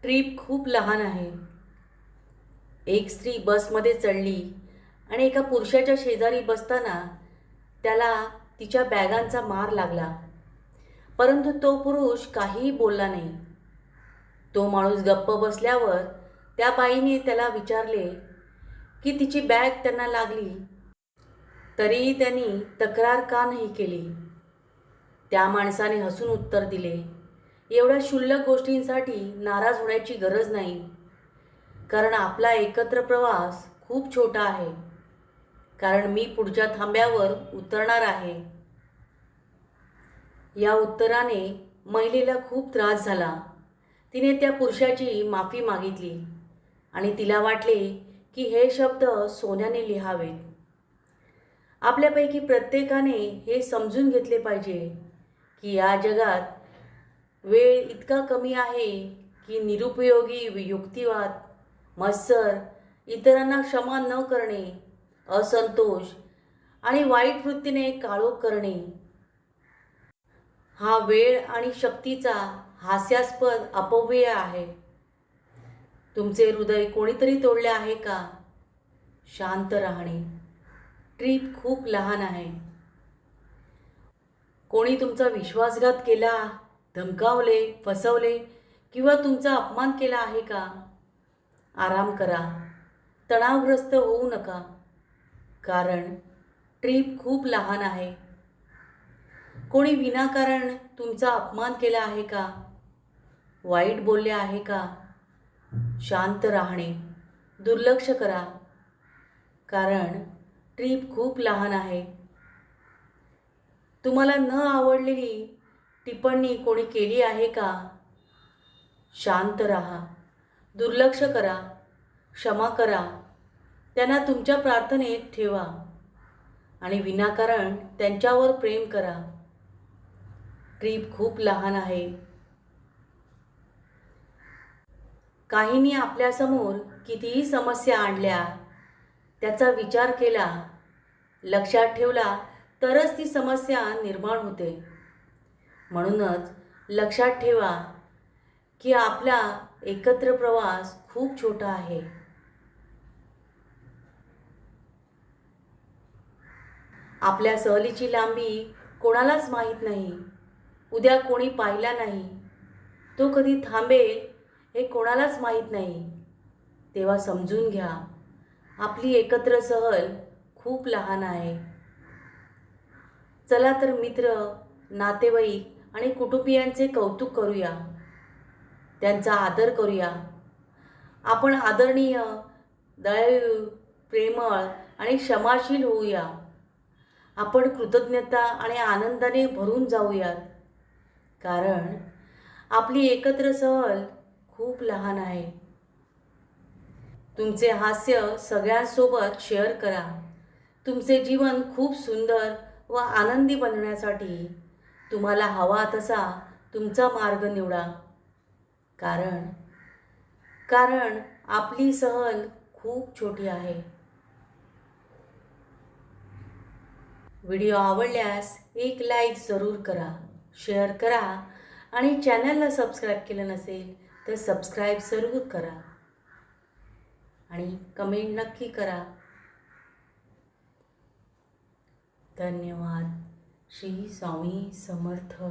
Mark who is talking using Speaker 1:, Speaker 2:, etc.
Speaker 1: Trip खूप लहान आहे. एक स्त्री बसमध्ये चढली आणि एका पुरुषाच्या शेजारी बसताना त्याला तिच्या बॅगांचा मार लागला. परंतु तो पुरुष काहीही बोलला नाही. तो माणूस गप्प बसल्यावर त्या बाईने त्याला विचारले की तिची बॅग त्यांना लागली, तरीही त्यांनी तक्रार का नाही केली. त्या माणसाने हसून उत्तर दिले, एवढ्या क्षुल्लक गोष्टींसाठी नाराज होण्याची गरज नाही, कारण आपला एकत्र प्रवास खूप छोटा आहे. कारण मी पुढच्या थांब्यावर उतरणार आहे. या उत्तराने महिलेला खूप त्रास झाला. तिने त्या पुरुषाची माफी मागितली आणि तिला वाटले की हे शब्द सोन्याने लिहावेत. आपल्यापैकी प्रत्येकाने हे समजून घेतले पाहिजे की या जगात वेळ इतका कमी आहे की निरुपयोगी युक्तिवाद, मत्सर, इतरांना क्षमा न करणे, असंतोष आणि वाईट वृत्तीने काळोख करणे हा वेळ आणि शक्तीचा हास्यास्पद अपव्यय आहे. तुमचे हृदय कोणीतरी तोडले आहे का? शांत राहणे. ट्रीप खूप लहान आहे. कोणी तुमचा विश्वासघात केला, धमकावले, फसवले किंवा तुमचा अपमान केला आहे का? आराम करा. तणावग्रस्त होऊ नका. कारण ट्रीप खूप लहान आहे. कोणी विनाकारण तुमचा अपमान केला आहे का? वाईट बोलले आहे का? शांत राहणे. दुर्लक्ष करा. कारण ट्रीप खूप लहान आहे. तुम्हाला न आवडलेली टिप्पणी कोणी केली आहे का? शांत राहा. दुर्लक्ष करा. क्षमा करा. त्यांना तुमच्या प्रार्थनेत ठेवा आणि विनाकारण त्यांच्यावर प्रेम करा. ट्रीप खूप लहान आहे. काहींनी आपल्यासमोर कितीही समस्या आणल्या, त्याचा विचार केला, लक्षात ठेवला तरच ती समस्या निर्माण होते. म्हणूनच लक्षात ठेवा की आपला एकत्र प्रवास खूप छोटा आहे. आपल्या सहलीची लांबी कोणालाच माहीत नाही. उद्या कोणी पाहिला नाही. तो कधी थांबेल हे कोणालाच माहीत नाही. तेव्हा समजून घ्या, आपली एकत्र सहल खूप लहान आहे. चला तर मित्र, नातेवाईक आणि कुटुंबियांचे कौतुक करूया. त्यांचा आदर करूया. आपण आदरणीय, दयाळू, प्रेमळ आणि क्षमाशील होऊया. आपण कृतज्ञता आणि आनंदाने भरून जाऊयात. कारण आपली एकत्र सहल खूप लहान आहे. तुमचे हास्य सगळ्यांसोबत शेअर करा. तुमचे जीवन खूप सुंदर व आनंदी बनवण्यासाठी तुम्हाला हवा तसा तुमचा मार्ग निवडा. कारण कारण आपली सहल खूप छोटी आहे. व्हिडिओ आवडल्यास एक लाईक जरूर करा, शेअर करा आणि चॅनलला सबस्क्राईब केलं नसेल तर सबस्क्राईब जरूर करा आणि कमेंट नक्की करा. धन्यवाद. श्री स्वामी समर्थ.